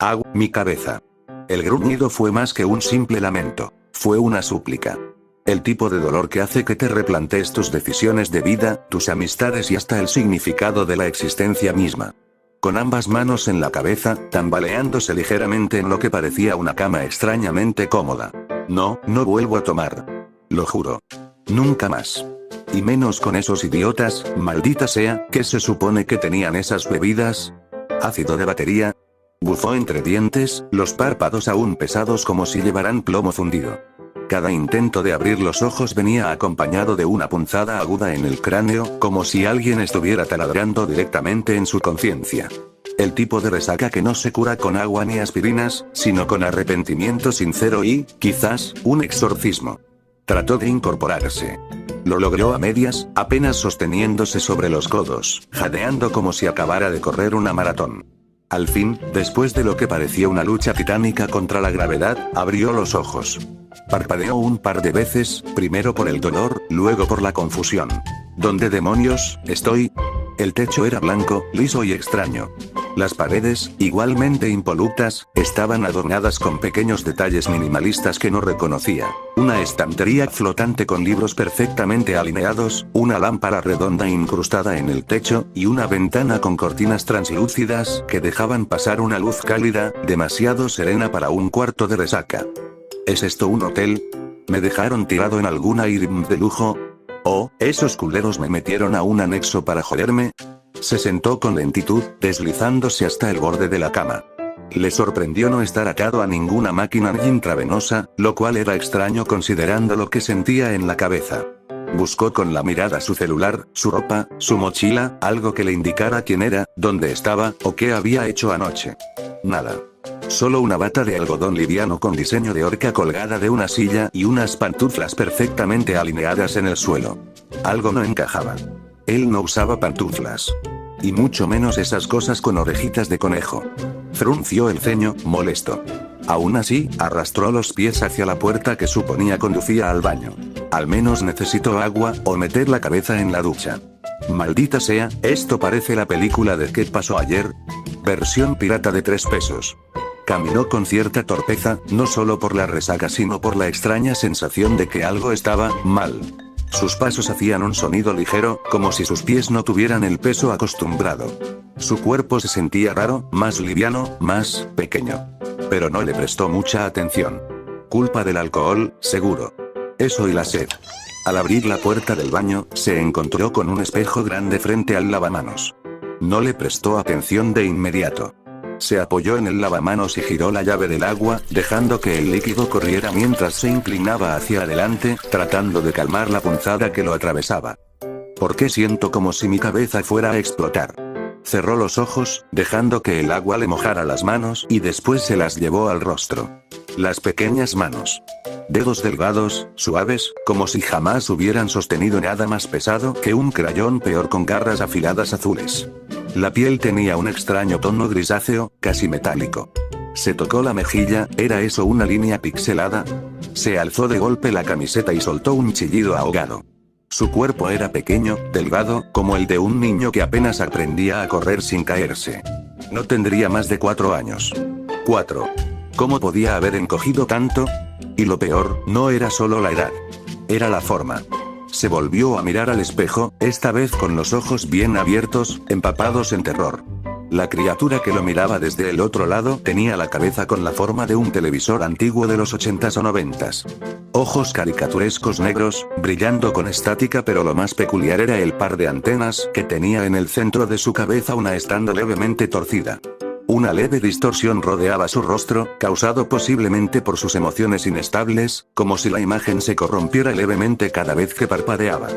Agua, mi cabeza. El gruñido fue más que un simple lamento. Fue una súplica. El tipo de dolor que hace que te replantees tus decisiones de vida, tus amistades y hasta el significado de la existencia misma. Con ambas manos en la cabeza, tambaleándose ligeramente en lo que parecía una cama extrañamente cómoda. No vuelvo a tomar. Lo juro. Nunca más. Y menos con esos idiotas, maldita sea, ¿qué se supone que tenían esas bebidas? ¿Ácido de batería? Bufó entre dientes, los párpados aún pesados como si llevaran plomo fundido. Cada intento de abrir los ojos venía acompañado de una punzada aguda en el cráneo, como si alguien estuviera taladrando directamente en su conciencia. El tipo de resaca que no se cura con agua ni aspirinas, sino con arrepentimiento sincero y, quizás, un exorcismo. Trató de incorporarse. Lo logró a medias, apenas sosteniéndose sobre los codos, jadeando como si acabara de correr una maratón. Al fin, después de lo que pareció una lucha titánica contra la gravedad, abrió los ojos. Parpadeó un par de veces, primero por el dolor, luego por la confusión. ¿Dónde demonios estoy? El techo era blanco, liso y extraño. Las paredes, igualmente impolutas, estaban adornadas con pequeños detalles minimalistas que no reconocía. Una estantería flotante con libros perfectamente alineados, una lámpara redonda incrustada en el techo, y una ventana con cortinas translúcidas que dejaban pasar una luz cálida, demasiado serena para un cuarto de resaca. ¿Es esto un hotel? ¿Me dejaron tirado en alguna IRM de lujo? ¿O, esos culeros me metieron a un anexo para joderme? Se sentó con lentitud, deslizándose hasta el borde de la cama. Le sorprendió no estar atado a ninguna máquina ni intravenosa, lo cual era extraño considerando lo que sentía en la cabeza. Buscó con la mirada su celular, su ropa, su mochila, algo que le indicara quién era, dónde estaba, o qué había hecho anoche. Nada. Solo una bata de algodón liviano con diseño de orca colgada de una silla y unas pantuflas perfectamente alineadas en el suelo. Algo no encajaba. Él no usaba pantuflas. Y mucho menos esas cosas con orejitas de conejo. Frunció el ceño, molesto. Aún así, arrastró los pies hacia la puerta que suponía conducía al baño. Al menos necesitó agua, o meter la cabeza en la ducha. Maldita sea, esto parece la película de ¿Qué pasó ayer? Versión pirata de 3 pesos. Caminó con cierta torpeza, no solo por la resaca sino por la extraña sensación de que algo estaba mal. Sus pasos hacían un sonido ligero, como si sus pies no tuvieran el peso acostumbrado. Su cuerpo se sentía raro, más liviano, más pequeño. Pero no le prestó mucha atención. Culpa del alcohol, seguro. Eso y la sed. Al abrir la puerta del baño, se encontró con un espejo grande frente al lavamanos. No le prestó atención de inmediato. Se apoyó en el lavamanos y giró la llave del agua, dejando que el líquido corriera mientras se inclinaba hacia adelante, tratando de calmar la punzada que lo atravesaba. ¿Por qué siento como si mi cabeza fuera a explotar? Cerró los ojos, dejando que el agua le mojara las manos y después se las llevó al rostro. Las pequeñas manos. Dedos delgados, suaves, como si jamás hubieran sostenido nada más pesado que un crayón, peor con garras afiladas azules. La piel tenía un extraño tono grisáceo, casi metálico. Se tocó la mejilla, ¿era eso una línea pixelada? Se alzó de golpe la camiseta y soltó un chillido ahogado. Su cuerpo era pequeño, delgado, como el de un niño que apenas aprendía a correr sin caerse. No tendría más de 4 años. 4. ¿Cómo podía haber encogido tanto? Y lo peor, no era solo la edad. Era la forma. Se volvió a mirar al espejo, esta vez con los ojos bien abiertos, empapados en terror. La criatura que lo miraba desde el otro lado tenía la cabeza con la forma de un televisor antiguo de los 80s o 90s. Ojos caricaturescos negros, brillando con estática, pero lo más peculiar era el par de antenas que tenía en el centro de su cabeza, una estando levemente torcida. Una leve distorsión rodeaba su rostro, causado posiblemente por sus emociones inestables, como si la imagen se corrompiera levemente cada vez que parpadeaba.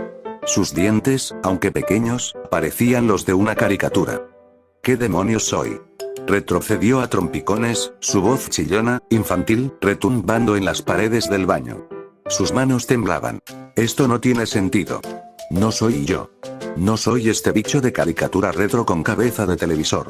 Sus dientes, aunque pequeños, parecían los de una caricatura. ¿Qué demonios soy? Retrocedió a trompicones, su voz chillona, infantil, retumbando en las paredes del baño. Sus manos temblaban. Esto no tiene sentido. No soy yo. No soy este bicho de caricatura retro con cabeza de televisor.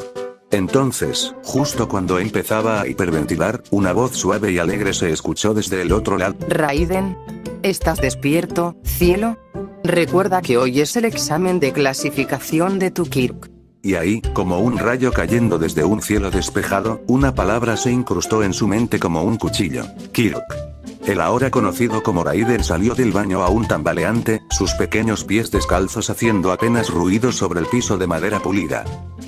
Entonces, justo cuando empezaba a hiperventilar, una voz suave y alegre se escuchó desde el otro lado. Raiden, ¿estás despierto, cielo? Recuerda que hoy es el examen de clasificación de tu Kirk. Y ahí, como un rayo cayendo desde un cielo despejado, una palabra se incrustó en su mente como un cuchillo. Kirk. El ahora conocido como Raiden salió del baño aún tambaleante, sus pequeños pies descalzos haciendo apenas ruido sobre el piso de madera pulida.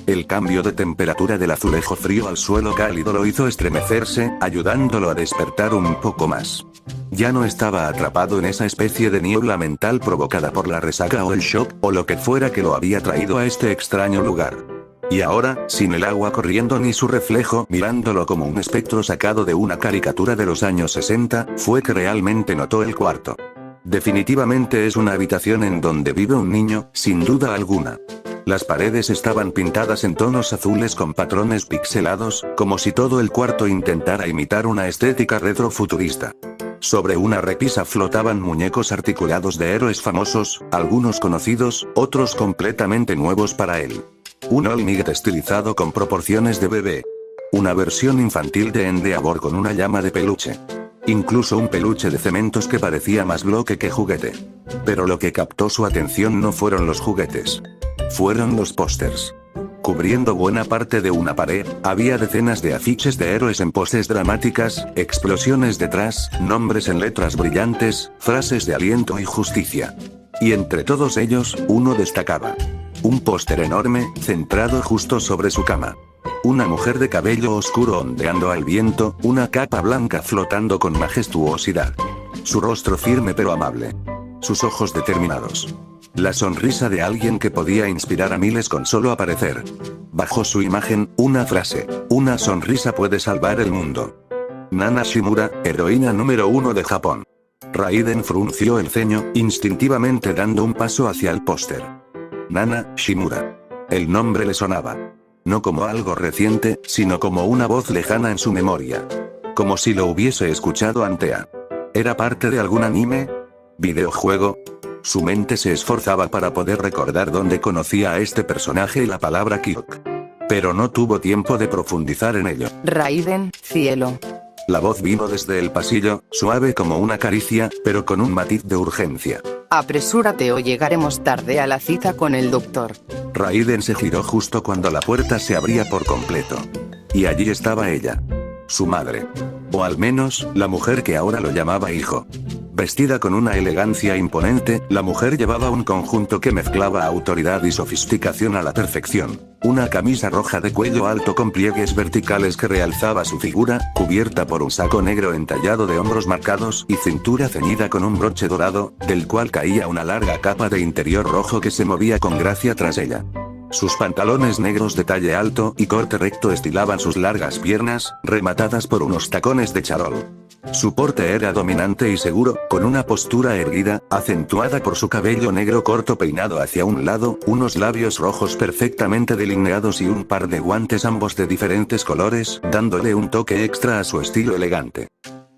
El cambio de temperatura del azulejo frío al suelo cálido lo hizo estremecerse, ayudándolo a despertar un poco más. Ya no estaba atrapado en esa especie de niebla mental provocada por la resaca o el shock, o lo que fuera que lo había traído a este extraño lugar. Y ahora, sin el agua corriendo ni su reflejo mirándolo como un espectro sacado de una caricatura de los años 60, fue que realmente notó el cuarto. Definitivamente es una habitación en donde vive un niño, sin duda alguna. Las paredes estaban pintadas en tonos azules con patrones pixelados, como si todo el cuarto intentara imitar una estética retrofuturista. Sobre una repisa flotaban muñecos articulados de héroes famosos, algunos conocidos, otros completamente nuevos para él. Un All-Might estilizado con proporciones de bebé. Una versión infantil de Endeavor con una llama de peluche. Incluso un peluche de cementos que parecía más bloque que juguete. Pero lo que captó su atención no fueron los juguetes. Fueron los pósters. Cubriendo buena parte de una pared, había decenas de afiches de héroes en poses dramáticas, explosiones detrás, nombres en letras brillantes, frases de aliento y justicia. Y entre todos ellos, uno destacaba. Un póster enorme, centrado justo sobre su cama. Una mujer de cabello oscuro ondeando al viento, una capa blanca flotando con majestuosidad. Su rostro firme pero amable. Sus ojos determinados. La sonrisa de alguien que podía inspirar a miles con solo aparecer. Bajo su imagen, una frase. Una sonrisa puede salvar el mundo. Nana Shimura, heroína número 1 de Japón. Raiden frunció el ceño, instintivamente dando un paso hacia el póster. Nana Shimura. El nombre le sonaba. No como algo reciente, sino como una voz lejana en su memoria. Como si lo hubiese escuchado antes. ¿Era parte de algún anime? ¿Videojuego? Su mente se esforzaba para poder recordar dónde conocía a este personaje y la palabra Kirk. Pero no tuvo tiempo de profundizar en ello. Raiden, cielo. La voz vino desde el pasillo, suave como una caricia, pero con un matiz de urgencia. Apresúrate o llegaremos tarde a la cita con el doctor. Raiden se giró justo cuando la puerta se abría por completo. Y allí estaba ella. Su madre. O al menos, la mujer que ahora lo llamaba hijo. Vestida con una elegancia imponente, la mujer llevaba un conjunto que mezclaba autoridad y sofisticación a la perfección. Una camisa roja de cuello alto con pliegues verticales que realzaba su figura, cubierta por un saco negro entallado de hombros marcados y cintura ceñida con un broche dorado, del cual caía una larga capa de interior rojo que se movía con gracia tras ella. Sus pantalones negros de talle alto y corte recto estilaban sus largas piernas, rematadas por unos tacones de charol. Su porte era dominante y seguro, con una postura erguida, acentuada por su cabello negro corto peinado hacia un lado, unos labios rojos perfectamente delineados y un par de guantes ambos de diferentes colores, dándole un toque extra a su estilo elegante.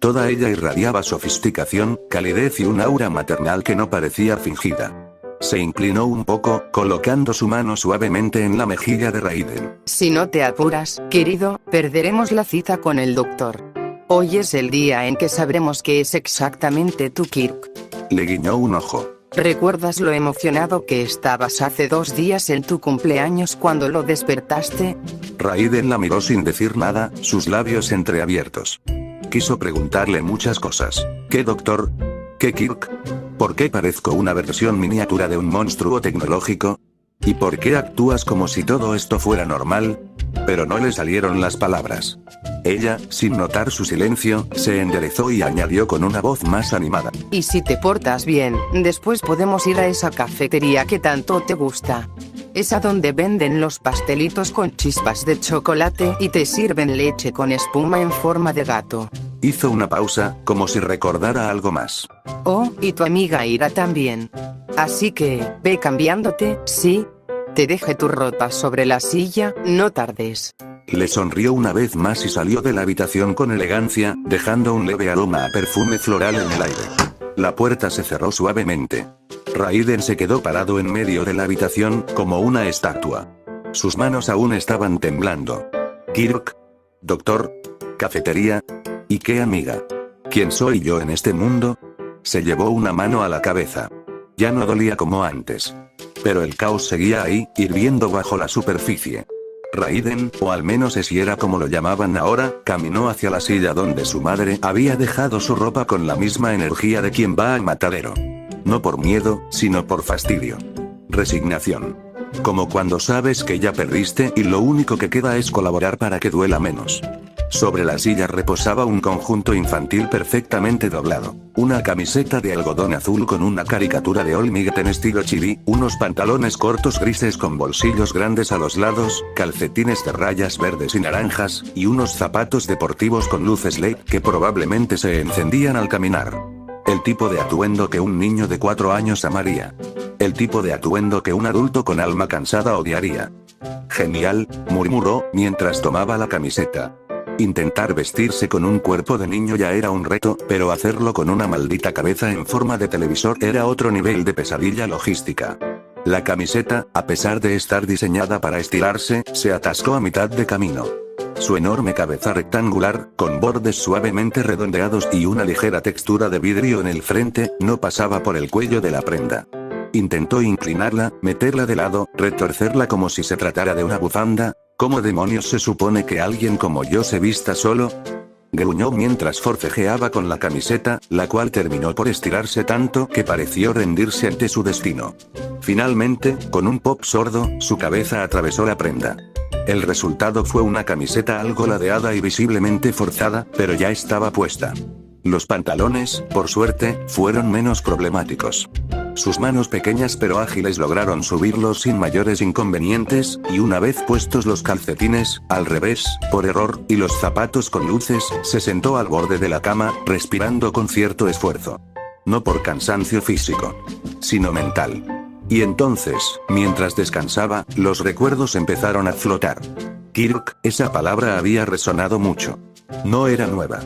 Toda ella irradiaba sofisticación, calidez y un aura maternal que no parecía fingida. Se inclinó un poco, colocando su mano suavemente en la mejilla de Raiden. Si no te apuras, querido, perderemos la cita con el doctor. Hoy es el día en que sabremos qué es exactamente tu Kirk. Le guiñó un ojo. ¿Recuerdas lo emocionado que estabas hace 2 días en tu cumpleaños cuando lo despertaste? Raiden la miró sin decir nada, sus labios entreabiertos. Quiso preguntarle muchas cosas. ¿Qué doctor? ¿Qué Kirk? ¿Por qué parezco una versión miniatura de un monstruo tecnológico? ¿Y por qué actúas como si todo esto fuera normal? Pero no le salieron las palabras. Ella, sin notar su silencio, se enderezó y añadió con una voz más animada. Y si te portas bien, después podemos ir a esa cafetería que tanto te gusta. Es a donde venden los pastelitos con chispas de chocolate y te sirven leche con espuma en forma de gato. Hizo una pausa, como si recordara algo más. Oh, y tu amiga irá también. Así que, ve cambiándote, ¿sí? Te dejé tu ropa sobre la silla, no tardes. Le sonrió una vez más y salió de la habitación con elegancia, dejando un leve aroma a perfume floral en el aire. La puerta se cerró suavemente. Raiden se quedó parado en medio de la habitación, como una estatua. Sus manos aún estaban temblando. Kirk. Doctor. Cafetería. ¿Y qué amiga? ¿Quién soy yo en este mundo? Se llevó una mano a la cabeza. Ya no dolía como antes. Pero el caos seguía ahí, hirviendo bajo la superficie. Raiden, o al menos ese era como lo llamaban ahora, caminó hacia la silla donde su madre había dejado su ropa con la misma energía de quien va al matadero. No por miedo, sino por fastidio. Resignación. Como cuando sabes que ya perdiste y lo único que queda es colaborar para que duela menos. Sobre la silla reposaba un conjunto infantil perfectamente doblado. Una camiseta de algodón azul con una caricatura de All Might en estilo chibi, unos pantalones cortos grises con bolsillos grandes a los lados, calcetines de rayas verdes y naranjas, y unos zapatos deportivos con luces LED que probablemente se encendían al caminar. El tipo de atuendo que un niño de 4 años amaría. El tipo de atuendo que un adulto con alma cansada odiaría. Genial, murmuró, mientras tomaba la camiseta. Intentar vestirse con un cuerpo de niño ya era un reto, pero hacerlo con una maldita cabeza en forma de televisor era otro nivel de pesadilla logística. La camiseta, a pesar de estar diseñada para estirarse, se atascó a mitad de camino. Su enorme cabeza rectangular, con bordes suavemente redondeados y una ligera textura de vidrio en el frente, no pasaba por el cuello de la prenda. Intentó inclinarla, meterla de lado, retorcerla como si se tratara de una bufanda. ¿Cómo demonios se supone que alguien como yo se vista solo? Gruñó mientras forcejeaba con la camiseta, la cual terminó por estirarse tanto que pareció rendirse ante su destino. Finalmente, con un pop sordo, su cabeza atravesó la prenda. El resultado fue una camiseta algo ladeada y visiblemente forzada, pero ya estaba puesta. Los pantalones, por suerte, fueron menos problemáticos. Sus manos pequeñas pero ágiles lograron subirlos sin mayores inconvenientes, y una vez puestos los calcetines, al revés, por error, y los zapatos con luces, se sentó al borde de la cama, respirando con cierto esfuerzo. No por cansancio físico, sino mental. Y entonces, mientras descansaba, los recuerdos empezaron a flotar. Kirk, esa palabra había resonado mucho. No era nueva.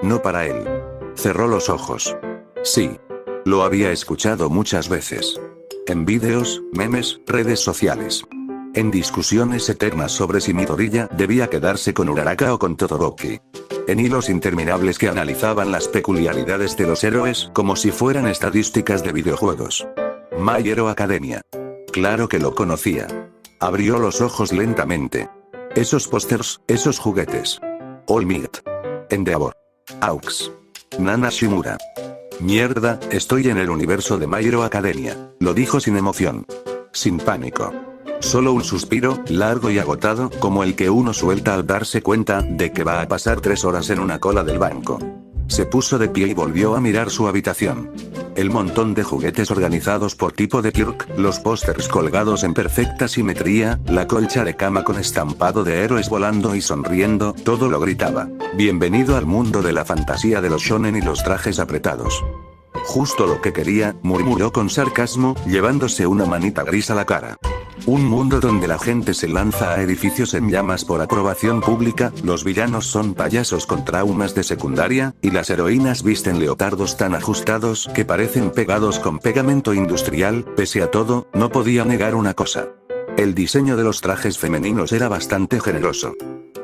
No para él. Cerró los ojos. Sí. Lo había escuchado muchas veces. En vídeos, memes, redes sociales. En discusiones eternas sobre si Midoriya debía quedarse con Uraraka o con Todoroki. En hilos interminables que analizaban las peculiaridades de los héroes como si fueran estadísticas de videojuegos. My Hero Academia. Claro que lo conocía. Abrió los ojos lentamente. Esos pósters, esos juguetes. All Might. Endeavor. Aux. Nana Shimura. Mierda, estoy en el universo de My Hero Academia, lo dijo sin emoción. Sin pánico. Solo un suspiro, largo y agotado, como el que uno suelta al darse cuenta de que va a pasar 3 horas en una cola del banco. Se puso de pie y volvió a mirar su habitación. El montón de juguetes organizados por tipo de Kirk, los pósters colgados en perfecta simetría, la colcha de cama con estampado de héroes volando y sonriendo, todo lo gritaba. Bienvenido al mundo de la fantasía de los shonen y los trajes apretados. Justo lo que quería, murmuró con sarcasmo, llevándose una manita gris a la cara. Un mundo donde la gente se lanza a edificios en llamas por aprobación pública, los villanos son payasos con traumas de secundaria, y las heroínas visten leotardos tan ajustados que parecen pegados con pegamento industrial. Pese a todo, no podía negar una cosa. El diseño de los trajes femeninos era bastante generoso.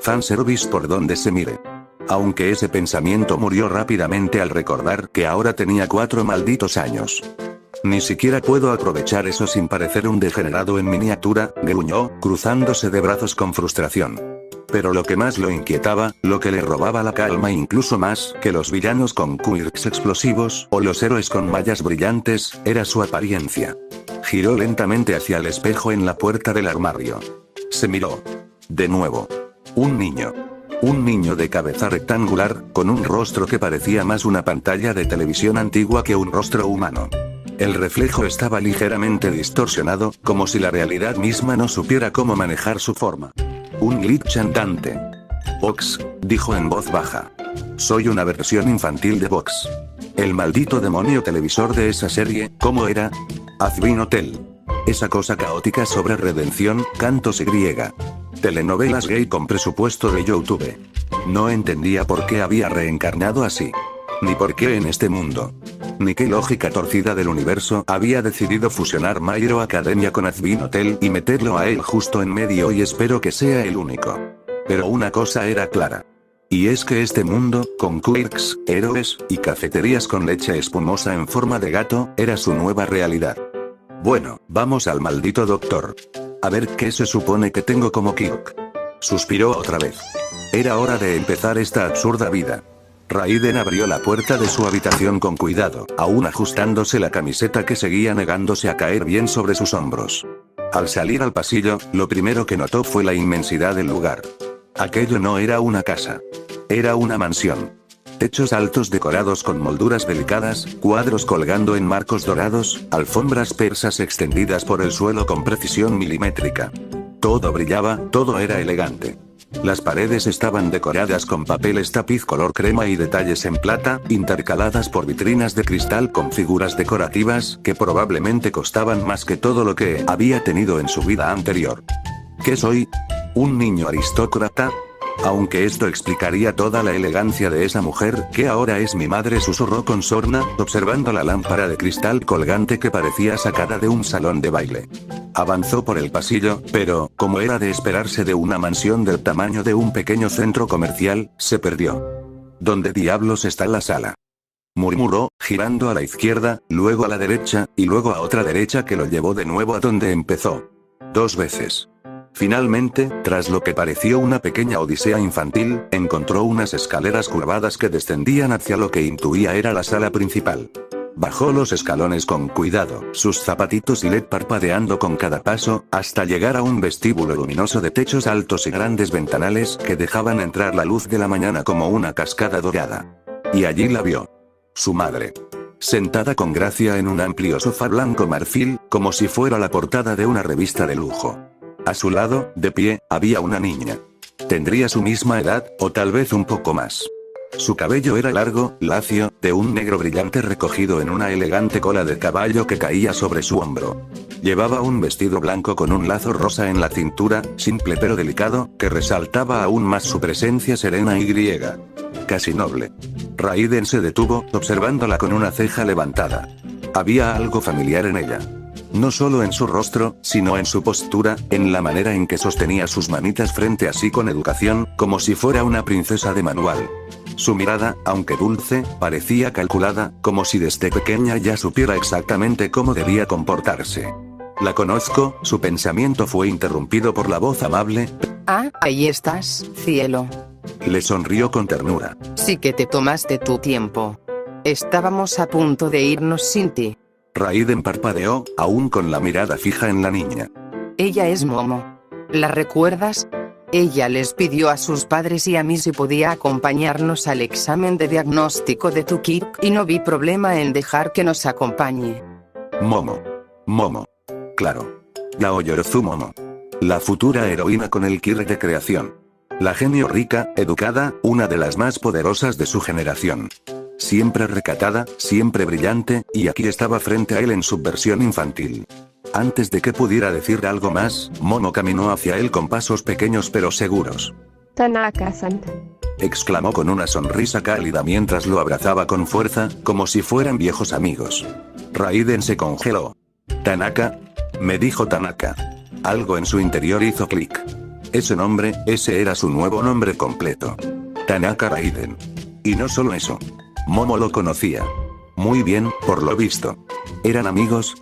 Fanservice por donde se mire. Aunque ese pensamiento murió rápidamente al recordar que ahora tenía 4 malditos años. Ni siquiera puedo aprovechar eso sin parecer un degenerado en miniatura, gruñó, cruzándose de brazos con frustración. Pero lo que más lo inquietaba, lo que le robaba la calma incluso más que los villanos con quirks explosivos o los héroes con mallas brillantes, era su apariencia. Giró lentamente hacia el espejo en la puerta del armario. Se miró. De nuevo. Un niño. Un niño de cabeza rectangular, con un rostro que parecía más una pantalla de televisión antigua que un rostro humano. El reflejo estaba ligeramente distorsionado, como si la realidad misma no supiera cómo manejar su forma. Un glitch andante. Vox, dijo en voz baja. Soy una versión infantil de Vox. El maldito demonio televisor de esa serie, ¿cómo era? Azbin Hotel. Esa cosa caótica sobre redención, cantos y griega. Telenovelas gay con presupuesto de YouTube. No entendía por qué había reencarnado así. Ni por qué en este mundo. Ni qué lógica torcida del universo había decidido fusionar My Hero Academia con Azbin Hotel y meterlo a él justo en medio, y espero que sea el único. Pero una cosa era clara. Y es que este mundo, con quirks, héroes, y cafeterías con leche espumosa en forma de gato, era su nueva realidad. Bueno, vamos al maldito doctor. A ver qué se supone que tengo como Kirk. Suspiró otra vez. Era hora de empezar esta absurda vida. Raiden abrió la puerta de su habitación con cuidado, aún ajustándose la camiseta que seguía negándose a caer bien sobre sus hombros. Al salir al pasillo, lo primero que notó fue la inmensidad del lugar. Aquello no era una casa. Era una mansión. Techos altos decorados con molduras delicadas, cuadros colgando en marcos dorados, alfombras persas extendidas por el suelo con precisión milimétrica. Todo brillaba, todo era elegante. Las paredes estaban decoradas con papeles tapiz color crema y detalles en plata, intercaladas por vitrinas de cristal con figuras decorativas que probablemente costaban más que todo lo que había tenido en su vida anterior. ¿Qué soy? ¿Un niño aristócrata? Aunque esto explicaría toda la elegancia de esa mujer, que ahora es mi madre, susurró con sorna, observando la lámpara de cristal colgante que parecía sacada de un salón de baile. Avanzó por el pasillo, pero, como era de esperarse de una mansión del tamaño de un pequeño centro comercial, se perdió. ¿Dónde diablos está la sala?, murmuró, girando a la izquierda, luego a la derecha, y luego a otra derecha que lo llevó de nuevo a donde empezó. 2 veces. Finalmente, tras lo que pareció una pequeña odisea infantil, encontró unas escaleras curvadas que descendían hacia lo que intuía era la sala principal. Bajó los escalones con cuidado, sus zapatitos y LED parpadeando con cada paso, hasta llegar a un vestíbulo luminoso de techos altos y grandes ventanales que dejaban entrar la luz de la mañana como una cascada dorada. Y allí la vio. Su madre. Sentada con gracia en un amplio sofá blanco marfil, como si fuera la portada de una revista de lujo. A su lado, de pie, había una niña. Tendría su misma edad, o tal vez un poco más. Su cabello era largo, lacio, de un negro brillante recogido en una elegante cola de caballo que caía sobre su hombro. Llevaba un vestido blanco con un lazo rosa en la cintura, simple pero delicado, que resaltaba aún más su presencia serena y griega. Casi noble. Raiden se detuvo, observándola con una ceja levantada. Había algo familiar en ella. No solo en su rostro, sino en su postura, en la manera en que sostenía sus manitas frente a sí con educación, como si fuera una princesa de manual. Su mirada, aunque dulce, parecía calculada, como si desde pequeña ya supiera exactamente cómo debía comportarse. La conozco, su pensamiento fue interrumpido por la voz amable. Ah, ahí estás, cielo. Le sonrió con ternura. Sí que te tomaste tu tiempo. Estábamos a punto de irnos sin ti. Raiden parpadeó, aún con la mirada fija en la niña. Ella es Momo. ¿La recuerdas? Ella les pidió a sus padres y a mí si podía acompañarnos al examen de diagnóstico de tu Kirk y no vi problema en dejar que nos acompañe. Momo. Momo. Claro. La Oyorozu Momo. La futura heroína con el Kirk de creación. La genio rica, educada, una de las más poderosas de su generación. Siempre recatada, siempre brillante, y aquí estaba frente a él en su versión infantil. Antes de que pudiera decir algo más, Momo caminó hacia él con pasos pequeños pero seguros. Tanaka-san. Exclamó con una sonrisa cálida mientras lo abrazaba con fuerza, como si fueran viejos amigos. Raiden se congeló. Tanaka. Me dijo Tanaka. Algo en su interior hizo clic. Ese nombre, ese era su nuevo nombre completo. Tanaka Raiden. Y no solo eso. Momo lo conocía. Muy bien, por lo visto. Eran amigos,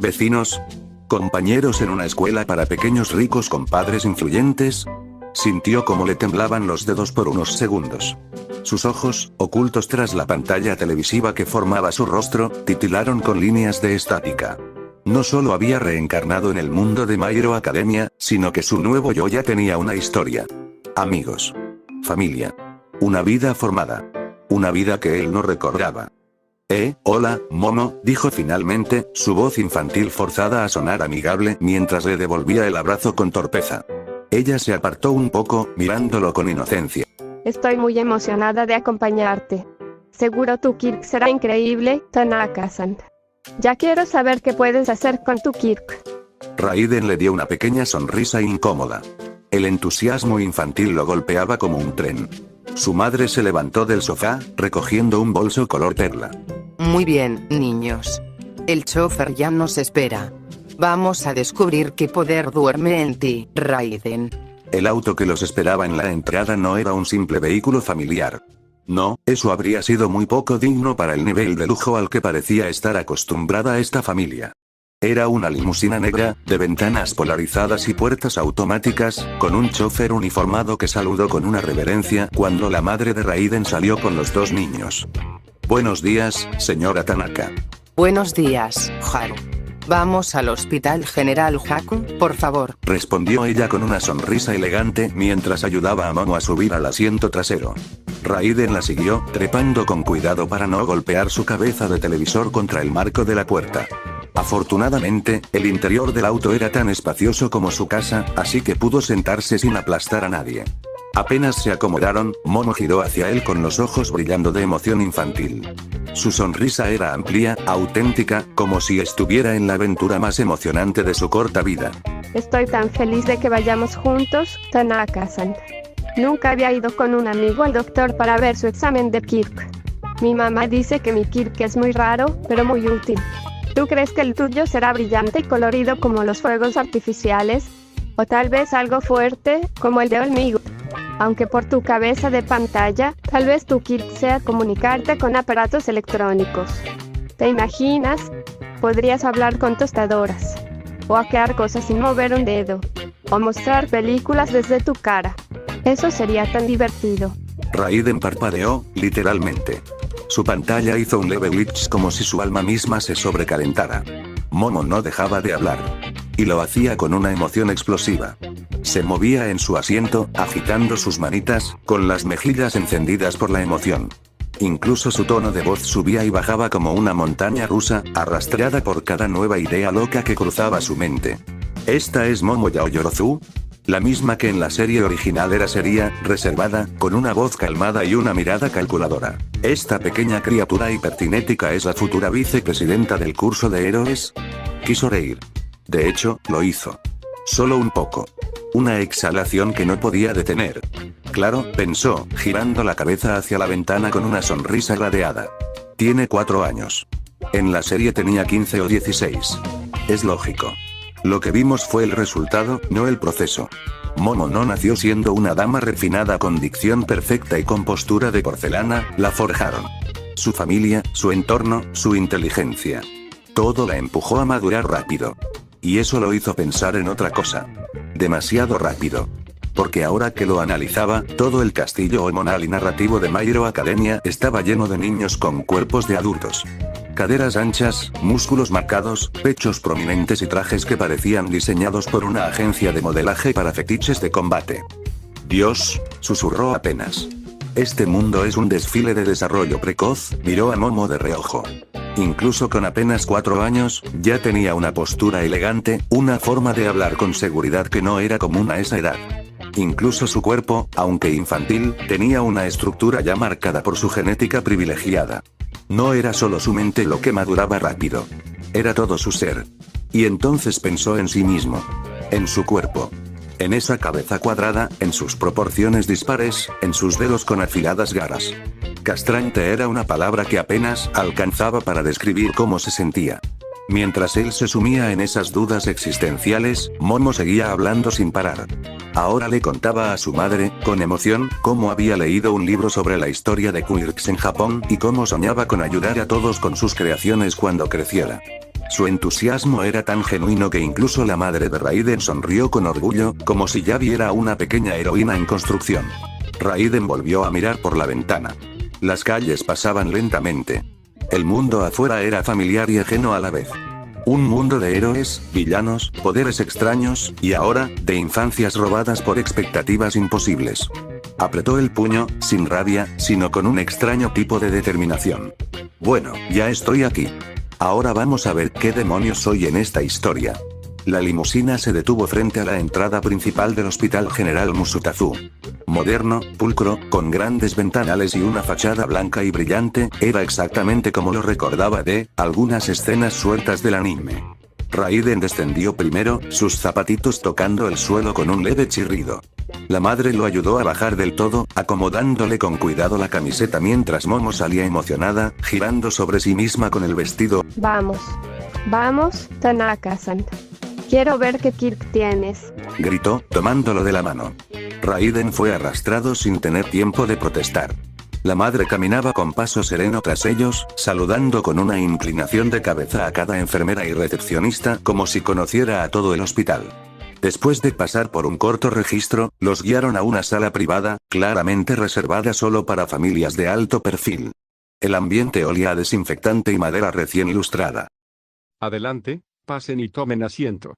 vecinos, compañeros en una escuela para pequeños ricos con padres influyentes. Sintió como le temblaban los dedos por unos segundos. Sus ojos, ocultos tras la pantalla televisiva que formaba su rostro, titilaron con líneas de estática. No solo había reencarnado en el mundo de My Hero Academia, sino que su nuevo yo ya tenía una historia. Amigos. Familia. Una vida formada. Una vida que él no recordaba. Hola, Momo, dijo finalmente, su voz infantil forzada a sonar amigable mientras le devolvía el abrazo con torpeza. Ella se apartó un poco, mirándolo con inocencia. Estoy muy emocionada de acompañarte. Seguro tu Kirk será increíble, Tanaka-san. Ya quiero saber qué puedes hacer con tu Kirk. Raiden le dio una pequeña sonrisa incómoda. El entusiasmo infantil lo golpeaba como un tren. Su madre se levantó del sofá, recogiendo un bolso color perla. Muy bien, niños. El chofer ya nos espera. Vamos a descubrir qué poder duerme en ti, Raiden. El auto que los esperaba en la entrada no era un simple vehículo familiar. No, eso habría sido muy poco digno para el nivel de lujo al que parecía estar acostumbrada esta familia. Era una limusina negra, de ventanas polarizadas y puertas automáticas, con un chofer uniformado que saludó con una reverencia cuando la madre de Raiden salió con los dos niños. Buenos días, señora Tanaka. Buenos días, Haru. Vamos al Hospital General Haku, por favor, respondió ella con una sonrisa elegante mientras ayudaba a Momo a subir al asiento trasero. Raiden la siguió, trepando con cuidado para no golpear su cabeza de televisor contra el marco de la puerta. Afortunadamente, el interior del auto era tan espacioso como su casa, así que pudo sentarse sin aplastar a nadie. Apenas se acomodaron, Momo giró hacia él con los ojos brillando de emoción infantil. Su sonrisa era amplia, auténtica, como si estuviera en la aventura más emocionante de su corta vida. Estoy tan feliz de que vayamos juntos, Tanaka-san. Nunca había ido con un amigo al doctor para ver su examen de Kirk. Mi mamá dice que mi Kirk es muy raro, pero muy útil. ¿Tú crees que el tuyo será brillante y colorido como los fuegos artificiales? O tal vez algo fuerte, como el de Olmigo. Aunque por tu cabeza de pantalla, tal vez tu Kirk sea comunicarte con aparatos electrónicos. ¿Te imaginas? Podrías hablar con tostadoras. O hackear cosas sin mover un dedo. O mostrar películas desde tu cara. Eso sería tan divertido. Raiden parpadeó, literalmente. Su pantalla hizo un leve glitch como si su alma misma se sobrecalentara. Momo no dejaba de hablar. Y lo hacía con una emoción explosiva. Se movía en su asiento, agitando sus manitas, con las mejillas encendidas por la emoción. Incluso su tono de voz subía y bajaba como una montaña rusa, arrastrada por cada nueva idea loca que cruzaba su mente. ¿Esta es Momo Yaoyorozu? La misma que en la serie original era seria, reservada, con una voz calmada y una mirada calculadora. ¿Esta pequeña criatura hipercinética es la futura vicepresidenta del curso de héroes? Quiso reír. De hecho, lo hizo. Solo un poco. Una exhalación que no podía detener. Claro, pensó, girando la cabeza hacia la ventana con una sonrisa radiada. Tiene 4 años. En la serie tenía 15 o 16. Es lógico. Lo que vimos fue el resultado, no el proceso. Momo no nació siendo una dama refinada con dicción perfecta y con postura de porcelana, la forjaron. Su familia, su entorno, su inteligencia. Todo la empujó a madurar rápido. Y eso lo hizo pensar en otra cosa. Demasiado rápido. Porque ahora que lo analizaba, todo el castillo hormonal y narrativo de My Hero Academia estaba lleno de niños con cuerpos de adultos. Caderas anchas, músculos marcados, pechos prominentes y trajes que parecían diseñados por una agencia de modelaje para fetiches de combate. Dios, susurró apenas. Este mundo es un desfile de desarrollo precoz, miró a Momo de reojo. Incluso con apenas 4 años, ya tenía una postura elegante, una forma de hablar con seguridad que no era común a esa edad. Incluso su cuerpo, aunque infantil, tenía una estructura ya marcada por su genética privilegiada. No era solo su mente lo que maduraba rápido. Era todo su ser. Y entonces pensó en sí mismo. En su cuerpo. En esa cabeza cuadrada, en sus proporciones dispares, en sus dedos con afiladas garras. Castrante era una palabra que apenas alcanzaba para describir cómo se sentía. Mientras él se sumía en esas dudas existenciales, Momo seguía hablando sin parar. Ahora le contaba a su madre, con emoción, cómo había leído un libro sobre la historia de quirks en Japón y cómo soñaba con ayudar a todos con sus creaciones cuando creciera. Su entusiasmo era tan genuino que incluso la madre de Raiden sonrió con orgullo, como si ya viera a una pequeña heroína en construcción. Raiden volvió a mirar por la ventana. Las calles pasaban lentamente. El mundo afuera era familiar y ajeno a la vez. Un mundo de héroes, villanos, poderes extraños, y ahora, de infancias robadas por expectativas imposibles. Apretó el puño, sin rabia, sino con un extraño tipo de determinación. Bueno, ya estoy aquí. Ahora vamos a ver qué demonios soy en esta historia. La limusina se detuvo frente a la entrada principal del Hospital General Musutazu. Moderno, pulcro, con grandes ventanales y una fachada blanca y brillante, era exactamente como lo recordaba de algunas escenas sueltas del anime. Raiden descendió primero, sus zapatitos tocando el suelo con un leve chirrido. La madre lo ayudó a bajar del todo, acomodándole con cuidado la camiseta mientras Momo salía emocionada, girando sobre sí misma con el vestido. Vamos. Vamos, Tanaka-san. Quiero ver qué Kirk tienes. Gritó, tomándolo de la mano. Raiden fue arrastrado sin tener tiempo de protestar. La madre caminaba con paso sereno tras ellos, saludando con una inclinación de cabeza a cada enfermera y recepcionista como si conociera a todo el hospital. Después de pasar por un corto registro, los guiaron a una sala privada, claramente reservada solo para familias de alto perfil. El ambiente olía a desinfectante y madera recién ilustrada. Adelante, pasen y tomen asiento.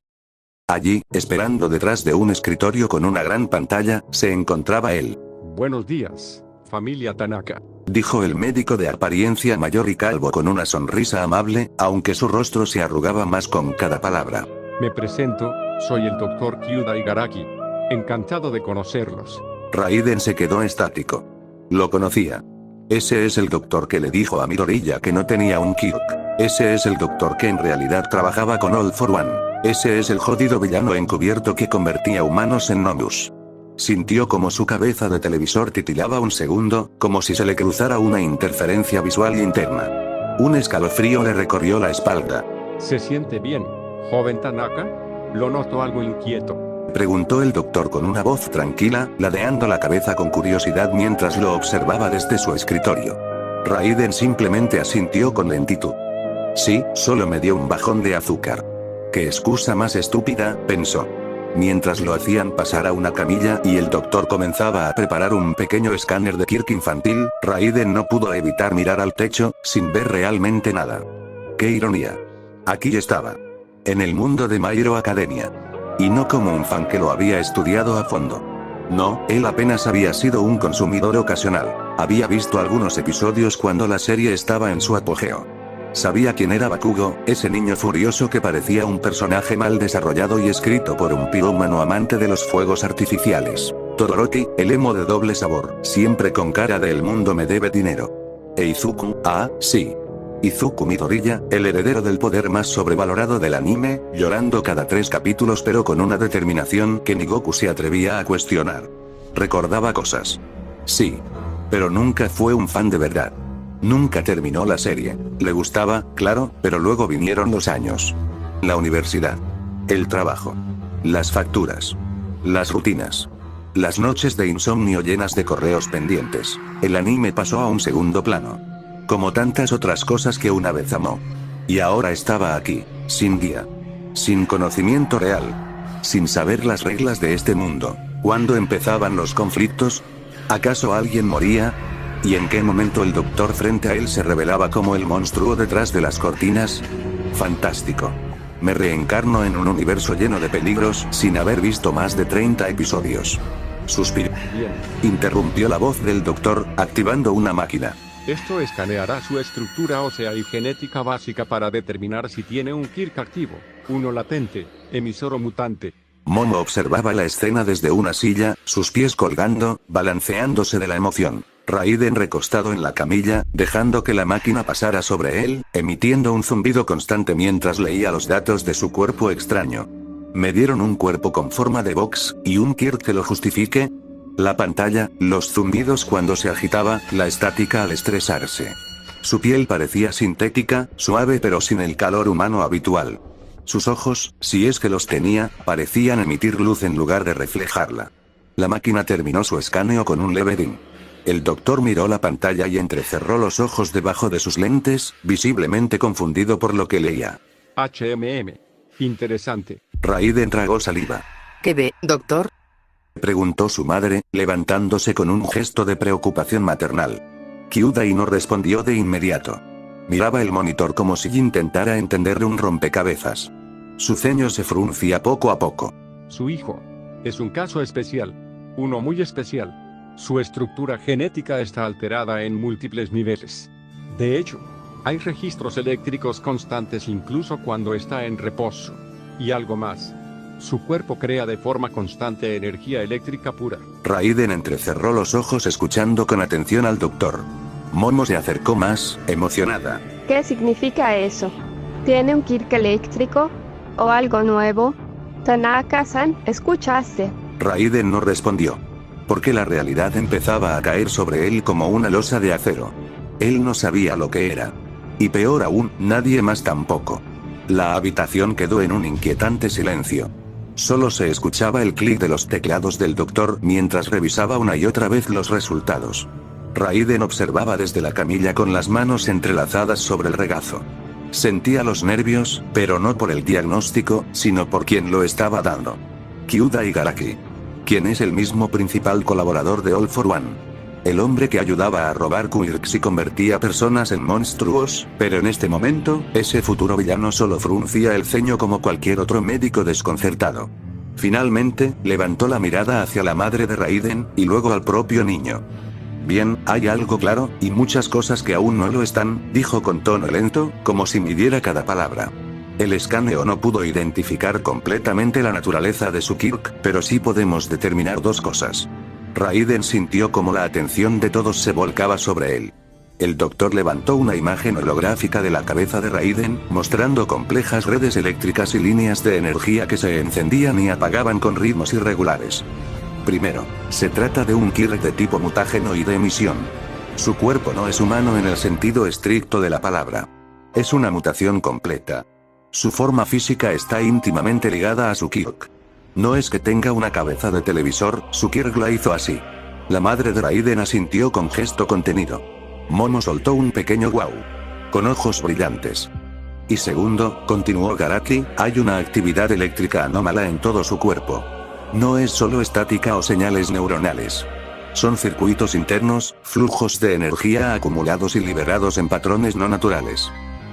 Allí, esperando detrás de un escritorio con una gran pantalla, se encontraba él. Buenos días, familia Tanaka. Dijo el médico de apariencia mayor y calvo con una sonrisa amable, aunque su rostro se arrugaba más con cada palabra. Me presento, soy el Dr. Kyuda Igaraki. Encantado de conocerlos. Raiden se quedó estático. Lo conocía. Ese es el doctor que le dijo a Midoriya que no tenía un Kirk. Ese es el doctor que en realidad trabajaba con All for One. Ese es el jodido villano encubierto que convertía humanos en Nomus. Sintió como su cabeza de televisor titilaba un segundo, como si se le cruzara una interferencia visual interna. Un escalofrío le recorrió la espalda. ¿Se siente bien, joven Tanaka? Lo noto algo inquieto. Preguntó el doctor con una voz tranquila, ladeando la cabeza con curiosidad mientras lo observaba desde su escritorio. Raiden simplemente asintió con lentitud. Sí, solo me dio un bajón de azúcar. Qué excusa más estúpida, pensó. Mientras lo hacían pasar a una camilla y el doctor comenzaba a preparar un pequeño escáner de Kirk infantil, Raiden no pudo evitar mirar al techo, sin ver realmente nada. ¡Qué ironía! Aquí estaba. En el mundo de My Hero Academia. Y no como un fan que lo había estudiado a fondo. No, él apenas había sido un consumidor ocasional. Había visto algunos episodios cuando la serie estaba en su apogeo. Sabía quién era Bakugo, ese niño furioso que parecía un personaje mal desarrollado y escrito por un pirómano amante de los fuegos artificiales. Todoroki, el emo de doble sabor, siempre con cara de el mundo me debe dinero. E Izuku, sí. Izuku Midoriya, el heredero del poder más sobrevalorado del anime, llorando cada 3 capítulos pero con una determinación que ni Goku se atrevía a cuestionar. Recordaba cosas. Sí. Pero nunca fue un fan de verdad. Nunca terminó la serie. Le gustaba, claro, pero luego vinieron los años. La universidad. El trabajo. Las facturas. Las rutinas. Las noches de insomnio llenas de correos pendientes. El anime pasó a un segundo plano. Como tantas otras cosas que una vez amó. Y ahora estaba aquí, sin guía. Sin conocimiento real. Sin saber las reglas de este mundo. ¿Cuándo empezaban los conflictos? ¿Acaso alguien moría? ¿Y en qué momento el doctor frente a él se revelaba como el monstruo detrás de las cortinas? Fantástico. Me reencarno en un universo lleno de peligros sin haber visto más de 30 episodios. Suspiró. Bien. Interrumpió la voz del doctor, activando una máquina. Esto escaneará su estructura ósea y genética básica para determinar si tiene un Kirk activo, uno latente, emisor o mutante. Momo observaba la escena desde una silla, sus pies colgando, balanceándose de la emoción. Raiden recostado en la camilla, dejando que la máquina pasara sobre él, emitiendo un zumbido constante mientras leía los datos de su cuerpo extraño. ¿Me dieron un cuerpo con forma de box, y un Kirk que lo justifique? La pantalla, los zumbidos cuando se agitaba, la estática al estresarse. Su piel parecía sintética, suave pero sin el calor humano habitual. Sus ojos, si es que los tenía, parecían emitir luz en lugar de reflejarla. La máquina terminó su escaneo con un leve ding. El doctor miró la pantalla y entrecerró los ojos debajo de sus lentes, visiblemente confundido por lo que leía. Interesante. Raiden tragó saliva. ¿Qué ve, doctor? Preguntó su madre, levantándose con un gesto de preocupación maternal. Kyudai no respondió de inmediato. Miraba el monitor como si intentara entender un rompecabezas. Su ceño se fruncía poco a poco. Su hijo. Es un caso especial. Uno muy especial. Su estructura genética está alterada en múltiples niveles. De hecho, hay registros eléctricos constantes incluso cuando está en reposo. Y algo más. Su cuerpo crea de forma constante energía eléctrica pura. Raiden entrecerró los ojos escuchando con atención al doctor. Momo se acercó más, emocionada. ¿Qué significa eso? ¿Tiene un Kirk eléctrico? ¿O algo nuevo? Tanaka-san, ¿escuchaste? Raiden no respondió. Porque la realidad empezaba a caer sobre él como una losa de acero. Él no sabía lo que era. Y peor aún, nadie más tampoco. La habitación quedó en un inquietante silencio. Solo se escuchaba el clic de los teclados del doctor mientras revisaba una y otra vez los resultados. Raiden observaba desde la camilla con las manos entrelazadas sobre el regazo. Sentía los nervios, pero no por el diagnóstico, sino por quien lo estaba dando. Kyuda Igaraki. Quien es el mismo principal colaborador de All for One. El hombre que ayudaba a robar Quirks y convertía personas en monstruos, pero en este momento, ese futuro villano solo fruncía el ceño como cualquier otro médico desconcertado. Finalmente, levantó la mirada hacia la madre de Raiden, y luego al propio niño. Bien, hay algo claro, y muchas cosas que aún no lo están, dijo con tono lento, como si midiera cada palabra. El escaneo no pudo identificar completamente la naturaleza de su Kirk, pero sí podemos determinar dos cosas. Raiden sintió como la atención de todos se volcaba sobre él. El doctor levantó una imagen holográfica de la cabeza de Raiden, mostrando complejas redes eléctricas y líneas de energía que se encendían y apagaban con ritmos irregulares. Primero, se trata de un Kirk de tipo mutágeno y de emisión. Su cuerpo no es humano en el sentido estricto de la palabra. Es una mutación completa. Su forma física está íntimamente ligada a su Kirk. No es que tenga una cabeza de televisor, su Kirk la hizo así. La madre de Raiden asintió con gesto contenido. Momo soltó un pequeño guau. Con ojos brillantes. Y segundo, continuó Garaki, hay una actividad eléctrica anómala en todo su cuerpo. No es solo estática o señales neuronales. Son circuitos internos, flujos de energía acumulados y liberados en patrones no naturales.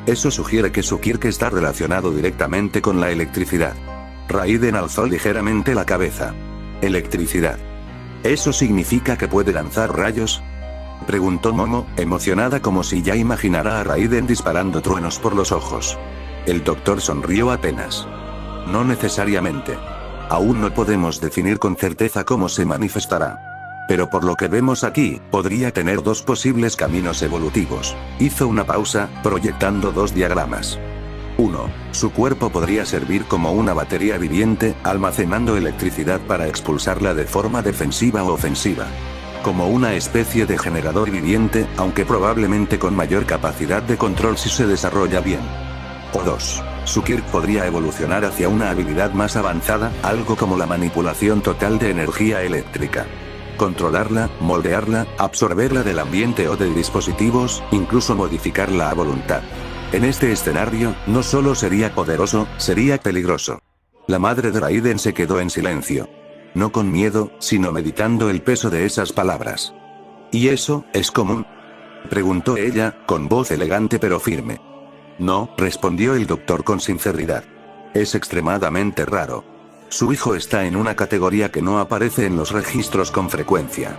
Eso sugiere que su Kirk está relacionado directamente con la electricidad. Raiden alzó ligeramente la cabeza. ¿Electricidad? ¿Eso significa que puede lanzar rayos? Preguntó Momo, emocionada como si ya imaginara a Raiden disparando truenos por los ojos. El doctor sonrió apenas. No necesariamente. Aún no podemos definir con certeza cómo se manifestará. Pero por lo que vemos aquí, podría tener dos posibles caminos evolutivos. Hizo una pausa, proyectando dos diagramas. 1. Su cuerpo podría servir como una batería viviente, almacenando electricidad para expulsarla de forma defensiva o ofensiva. Como una especie de generador viviente, aunque probablemente con mayor capacidad de control si se desarrolla bien. O 2. Su Kirk podría evolucionar hacia una habilidad más avanzada, algo como la manipulación total de energía eléctrica. Controlarla, moldearla, absorberla del ambiente o de dispositivos, incluso modificarla a voluntad. En este escenario, no solo sería poderoso, sería peligroso. La madre de Raiden se quedó en silencio. No con miedo, sino meditando el peso de esas palabras. ¿Y eso, es común?, preguntó ella, con voz elegante pero firme. No, respondió el doctor con sinceridad. Es extremadamente raro. Su hijo está en una categoría que no aparece en los registros con frecuencia.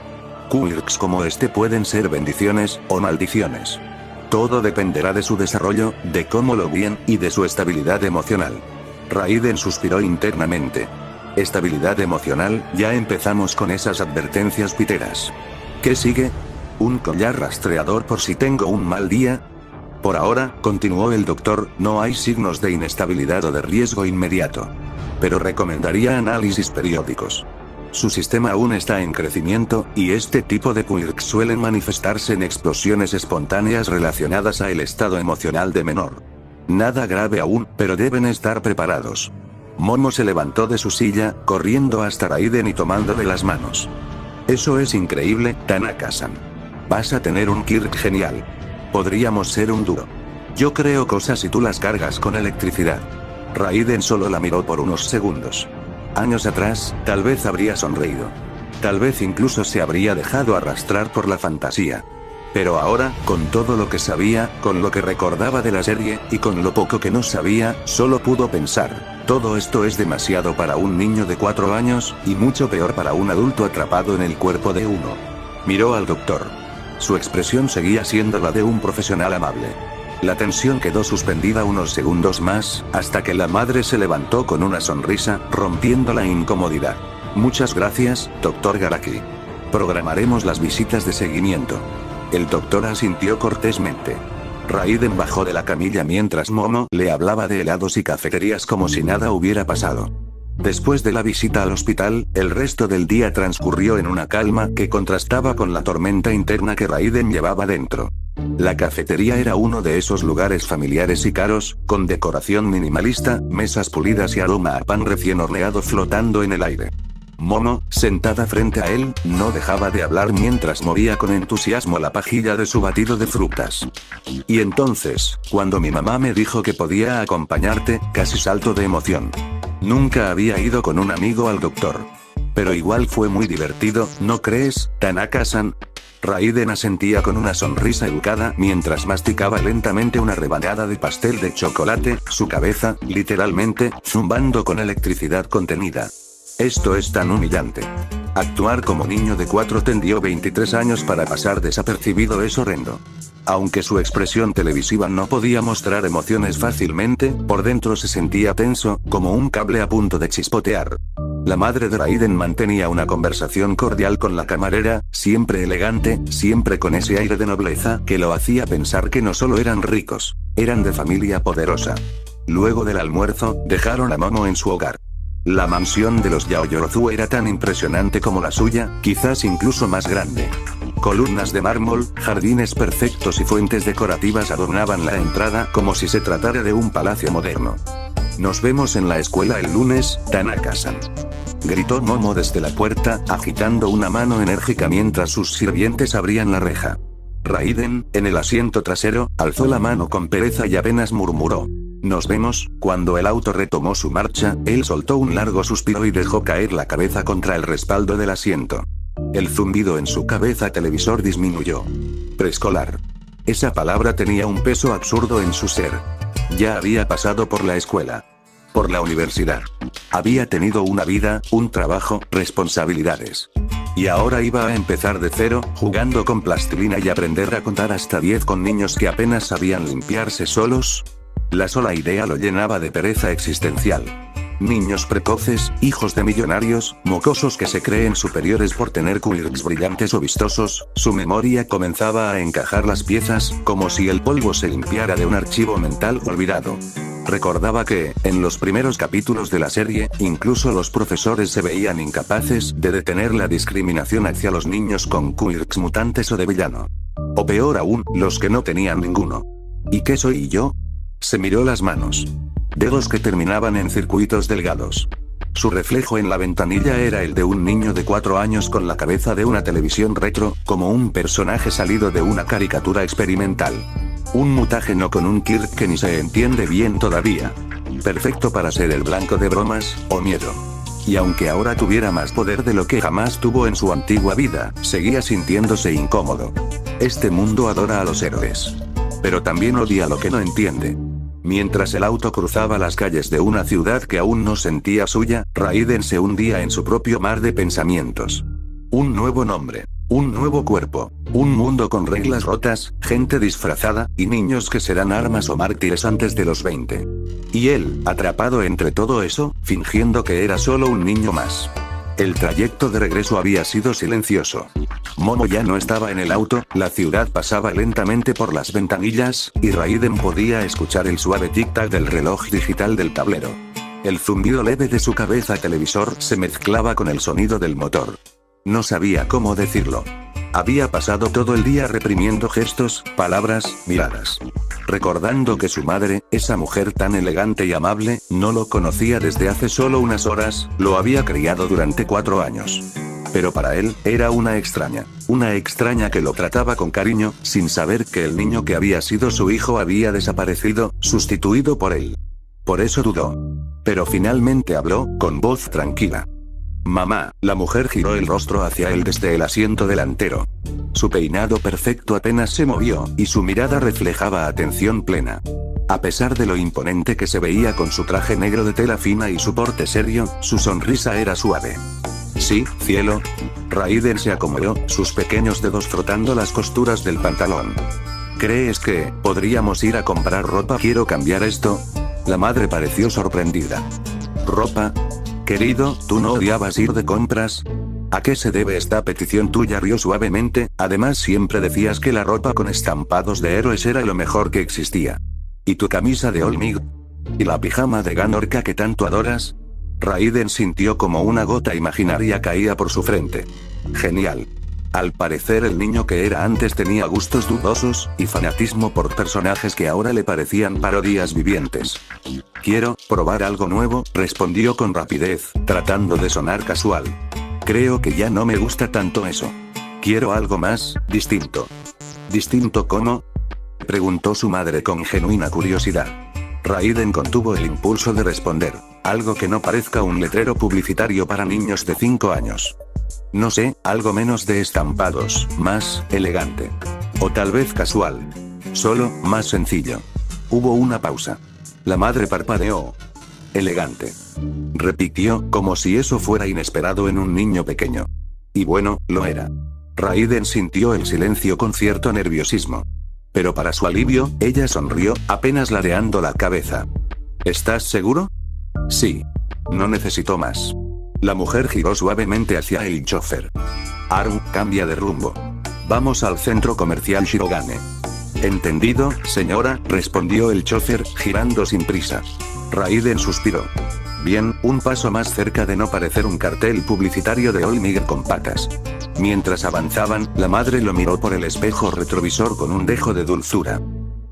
Quirks como este pueden ser bendiciones, o maldiciones. Todo dependerá de su desarrollo, de cómo lo guíen, y de su estabilidad emocional. Raiden suspiró internamente. Estabilidad emocional, ya empezamos con esas advertencias piteras. ¿Qué sigue? ¿Un collar rastreador por si tengo un mal día? Por ahora, continuó el doctor, no hay signos de inestabilidad o de riesgo inmediato. Pero recomendaría análisis periódicos. Su sistema aún está en crecimiento, y este tipo de quirks suelen manifestarse en explosiones espontáneas relacionadas al estado emocional de menor. Nada grave aún, pero deben estar preparados. Momo se levantó de su silla, corriendo hasta Raiden y tomándole las manos. Eso es increíble, Tanaka-san. Vas a tener un Kirk genial. Podríamos ser un dúo. Yo creo cosas y tú las cargas con electricidad. Raiden solo la miró por unos segundos. Años atrás, tal vez habría sonreído. Tal vez incluso se habría dejado arrastrar por la fantasía. Pero ahora, con todo lo que sabía, con lo que recordaba de la serie, y con lo poco que no sabía, solo pudo pensar, todo esto es demasiado para un niño de 4 años, y mucho peor para un adulto atrapado en el cuerpo de uno. Miró al doctor. Su expresión seguía siendo la de un profesional amable. La tensión quedó suspendida unos segundos más, hasta que la madre se levantó con una sonrisa, rompiendo la incomodidad. Muchas gracias, Dr. Garaki. Programaremos las visitas de seguimiento. El doctor asintió cortésmente. Raiden bajó de la camilla mientras Momo le hablaba de helados y cafeterías como si nada hubiera pasado. Después de la visita al hospital, el resto del día transcurrió en una calma que contrastaba con la tormenta interna que Raiden llevaba dentro. La cafetería era uno de esos lugares familiares y caros, con decoración minimalista, mesas pulidas y aroma a pan recién horneado flotando en el aire. Momo, sentada frente a él, no dejaba de hablar mientras movía con entusiasmo la pajilla de su batido de frutas. Y entonces, cuando mi mamá me dijo que podía acompañarte, casi salto de emoción. Nunca había ido con un amigo al doctor. Pero igual fue muy divertido, ¿no crees, Tanaka-san? Raiden asentía con una sonrisa educada mientras masticaba lentamente una rebanada de pastel de chocolate, su cabeza, literalmente, zumbando con electricidad contenida. Esto es tan humillante. Actuar como niño de 4 tendió 23 años para pasar desapercibido es horrendo. Aunque su expresión televisiva no podía mostrar emociones fácilmente, por dentro se sentía tenso, como un cable a punto de chispotear. La madre de Raiden mantenía una conversación cordial con la camarera, siempre elegante, siempre con ese aire de nobleza que lo hacía pensar que no solo eran ricos, eran de familia poderosa. Luego del almuerzo, dejaron a Momo en su hogar. La mansión de los Yaoyorozu era tan impresionante como la suya, quizás incluso más grande. Columnas de mármol, jardines perfectos y fuentes decorativas adornaban la entrada como si se tratara de un palacio moderno. Nos vemos en la escuela el lunes, Tanaka-san. Gritó Momo desde la puerta, agitando una mano enérgica mientras sus sirvientes abrían la reja. Raiden, en el asiento trasero, alzó la mano con pereza y apenas murmuró: «Nos vemos». Cuando el auto retomó su marcha, él soltó un largo suspiro y dejó caer la cabeza contra el respaldo del asiento. El zumbido en su cabeza televisor disminuyó. Preescolar. Esa palabra tenía un peso absurdo en su ser. Ya había pasado por la escuela. Por la universidad. Había tenido una vida, un trabajo, responsabilidades. Y ahora iba a empezar de cero, jugando con plastilina y aprender a contar hasta 10 con niños que apenas sabían limpiarse solos. La sola idea lo llenaba de pereza existencial. Niños precoces, hijos de millonarios, mocosos que se creen superiores por tener quirks brillantes o vistosos, su memoria comenzaba a encajar las piezas, como si el polvo se limpiara de un archivo mental olvidado. Recordaba que, en los primeros capítulos de la serie, incluso los profesores se veían incapaces de detener la discriminación hacia los niños con quirks mutantes o de villano. O peor aún, los que no tenían ninguno. ¿Y qué soy yo? Se miró las manos. Dedos que terminaban en circuitos delgados. Su reflejo en la ventanilla era el de un niño de 4 años con la cabeza de una televisión retro, como un personaje salido de una caricatura experimental. Un mutágeno con un quirk que ni se entiende bien todavía. Perfecto para ser el blanco de bromas, o miedo. Y aunque ahora tuviera más poder de lo que jamás tuvo en su antigua vida, seguía sintiéndose incómodo. Este mundo adora a los héroes. Pero también odia lo que no entiende. Mientras el auto cruzaba las calles de una ciudad que aún no sentía suya, Raiden se hundía en su propio mar de pensamientos. Un nuevo nombre. Un nuevo cuerpo. Un mundo con reglas rotas, gente disfrazada, y niños que serán armas o mártires antes de los 20. Y él, atrapado entre todo eso, fingiendo que era solo un niño más. El trayecto de regreso había sido silencioso. Momo ya no estaba en el auto, la ciudad pasaba lentamente por las ventanillas, y Raiden podía escuchar el suave tic-tac del reloj digital del tablero. El zumbido leve de su cabeza televisor se mezclaba con el sonido del motor. No sabía cómo decirlo. Había pasado todo el día reprimiendo gestos, palabras, miradas. Recordando que su madre, esa mujer tan elegante y amable, no lo conocía desde hace solo unas horas, lo había criado durante 4 años. Pero para él, era una extraña que lo trataba con cariño, sin saber que el niño que había sido su hijo había desaparecido, sustituido por él. Por eso dudó. Pero finalmente habló, con voz tranquila. «Mamá». La mujer giró el rostro hacia él desde el asiento delantero. Su peinado perfecto apenas se movió, y su mirada reflejaba atención plena. A pesar de lo imponente que se veía con su traje negro de tela fina y su porte serio, su sonrisa era suave. «Sí, cielo». Raiden se acomodó, sus pequeños dedos frotando las costuras del pantalón. «¿Crees que podríamos ir a comprar ropa? Quiero cambiar esto». La madre pareció sorprendida. «¿Ropa? Querido, ¿tú no odiabas ir de compras? ¿A qué se debe esta petición tuya?». Rió suavemente, además siempre decías que la ropa con estampados de héroes era lo mejor que existía. ¿Y tu camisa de All Might? ¿Y la pijama de Ganorka que tanto adoras? Raiden sintió como una gota imaginaria caía por su frente. Genial. Al parecer el niño que era antes tenía gustos dudosos, y fanatismo por personajes que ahora le parecían parodias vivientes. «Quiero probar algo nuevo», respondió con rapidez, tratando de sonar casual. Creo que ya no me gusta tanto eso. Quiero algo más, distinto. ¿Distinto cómo?, preguntó su madre con genuina curiosidad. Raiden contuvo el impulso de responder, algo que no parezca un letrero publicitario para niños de 5 años. No sé, algo menos de estampados, más elegante. O tal vez casual. Solo, más sencillo. Hubo una pausa. La madre parpadeó. Elegante. Repitió, como si eso fuera inesperado en un niño pequeño. Y bueno, lo era. Raiden sintió el silencio con cierto nerviosismo. Pero para su alivio, ella sonrió, apenas ladeando la cabeza. ¿Estás seguro? Sí. No necesito más. La mujer giró suavemente hacia el chofer. Aru, cambia de rumbo. Vamos al centro comercial Shirogane. Entendido, señora, respondió el chofer, girando sin prisa. Raiden suspiró. Bien, un paso más cerca de no parecer un cartel publicitario de Olmig con patas. Mientras avanzaban, la madre lo miró por el espejo retrovisor con un dejo de dulzura.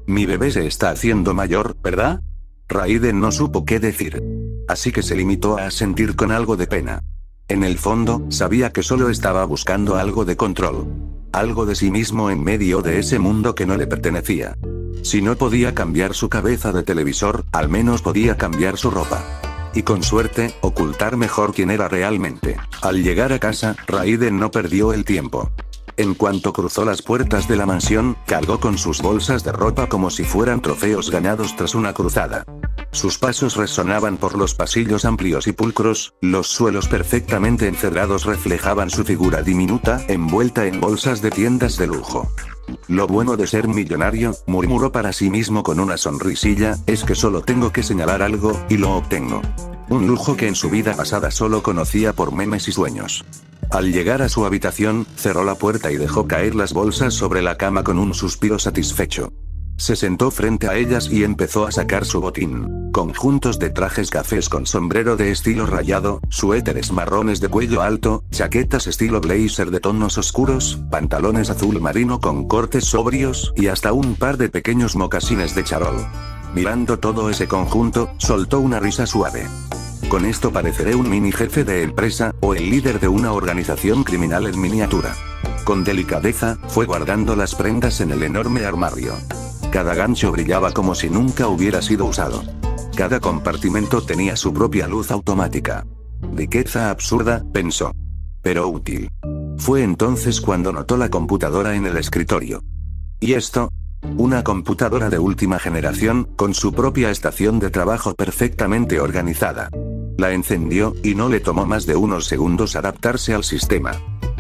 Mi bebé se está haciendo mayor, ¿verdad? Raiden no supo qué decir. Así que se limitó a asentir con algo de pena. En el fondo, sabía que solo estaba buscando algo de control. Algo de sí mismo en medio de ese mundo que no le pertenecía. Si no podía cambiar su cabeza de televisor, al menos podía cambiar su ropa. Y con suerte, ocultar mejor quién era realmente. Al llegar a casa, Raiden no perdió el tiempo. En cuanto cruzó las puertas de la mansión, cargó con sus bolsas de ropa como si fueran trofeos ganados tras una cruzada. Sus pasos resonaban por los pasillos amplios y pulcros, los suelos perfectamente encerrados reflejaban su figura diminuta, envuelta en bolsas de tiendas de lujo. Lo bueno de ser millonario, murmuró para sí mismo con una sonrisilla, es que solo tengo que señalar algo, y lo obtengo. Un lujo que en su vida pasada solo conocía por memes y sueños. Al llegar a su habitación, cerró la puerta y dejó caer las bolsas sobre la cama con un suspiro satisfecho. Se sentó frente a ellas y empezó a sacar su botín. Conjuntos de trajes cafés con sombrero de estilo rayado, suéteres marrones de cuello alto, chaquetas estilo blazer de tonos oscuros, pantalones azul marino con cortes sobrios, y hasta un par de pequeños mocasines de charol. Mirando todo ese conjunto, soltó una risa suave. Con esto pareceré un mini jefe de empresa, o el líder de una organización criminal en miniatura. Con delicadeza, fue guardando las prendas en el enorme armario. Cada gancho brillaba como si nunca hubiera sido usado. Cada compartimento tenía su propia luz automática. Riqueza absurda, pensó. Pero útil. Fue entonces cuando notó la computadora en el escritorio. ¿Y esto? Una computadora de última generación, con su propia estación de trabajo perfectamente organizada. La encendió, y no le tomó más de unos segundos adaptarse al sistema.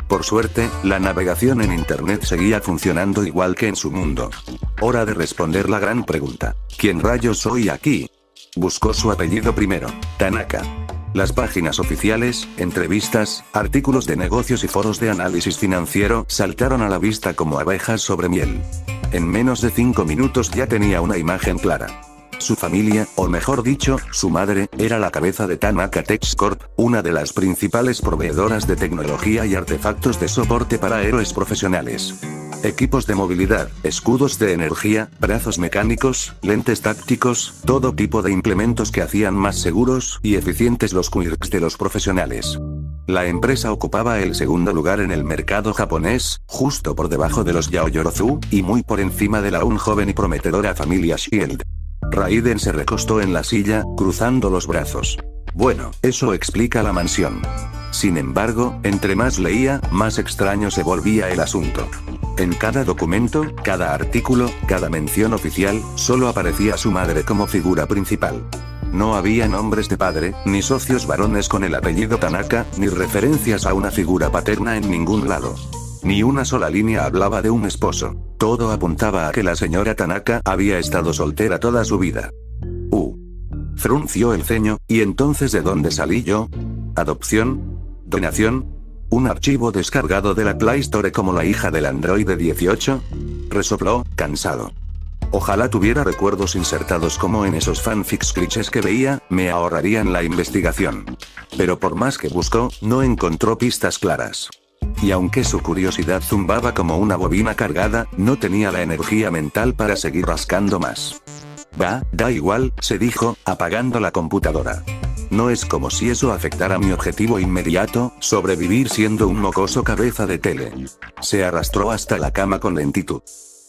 Por suerte, la navegación en Internet seguía funcionando igual que en su mundo. Hora de responder la gran pregunta. ¿Quién rayos soy aquí? Buscó su apellido primero. Tanaka. Las páginas oficiales, entrevistas, artículos de negocios y foros de análisis financiero saltaron a la vista como abejas sobre miel. En menos de 5 minutos ya tenía una imagen clara. Su familia, o mejor dicho, su madre, era la cabeza de Tanaka Tech Corp, una de las principales proveedoras de tecnología y artefactos de soporte para héroes profesionales. Equipos de movilidad, escudos de energía, brazos mecánicos, lentes tácticos, todo tipo de implementos que hacían más seguros y eficientes los quirks de los profesionales. La empresa ocupaba el segundo lugar en el mercado japonés, justo por debajo de los Yaoyorozu, y muy por encima de la aún joven y prometedora familia Shield. Raiden se recostó en la silla, cruzando los brazos. Bueno, eso explica la mansión. Sin embargo, entre más leía, más extraño se volvía el asunto. En cada documento, cada artículo, cada mención oficial, solo aparecía su madre como figura principal. No había nombres de padre, ni socios varones con el apellido Tanaka, ni referencias a una figura paterna en ningún lado. Ni una sola línea hablaba de un esposo. Todo apuntaba a que la señora Tanaka había estado soltera toda su vida. Frunció el ceño, ¿y entonces de dónde salí yo? ¿Adopción? ¿Donación? ¿Un archivo descargado de la Play Store como la hija del androide 18? Resopló, cansado. Ojalá tuviera recuerdos insertados como en esos fanfics clichés que veía, me ahorrarían la investigación. Pero por más que buscó, no encontró pistas claras. Y aunque su curiosidad zumbaba como una bobina cargada, no tenía la energía mental para seguir rascando más. Da igual, se dijo, apagando la computadora. No es como si eso afectara mi objetivo inmediato, sobrevivir siendo un mocoso cabeza de tele. Se arrastró hasta la cama con lentitud.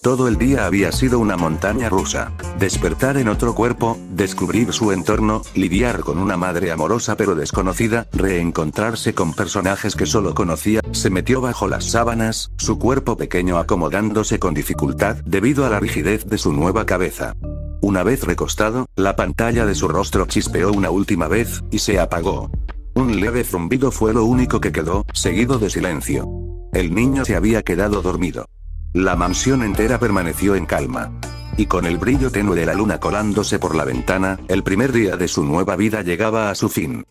Todo el día había sido una montaña rusa. Despertar en otro cuerpo, descubrir su entorno, lidiar con una madre amorosa pero desconocida, reencontrarse con personajes que solo conocía, se metió bajo las sábanas, su cuerpo pequeño acomodándose con dificultad debido a la rigidez de su nueva cabeza. Una vez recostado, la pantalla de su rostro chispeó una última vez, y se apagó. Un leve zumbido fue lo único que quedó, seguido de silencio. El niño se había quedado dormido. La mansión entera permaneció en calma. Y con el brillo tenue de la luna colándose por la ventana, el primer día de su nueva vida llegaba a su fin.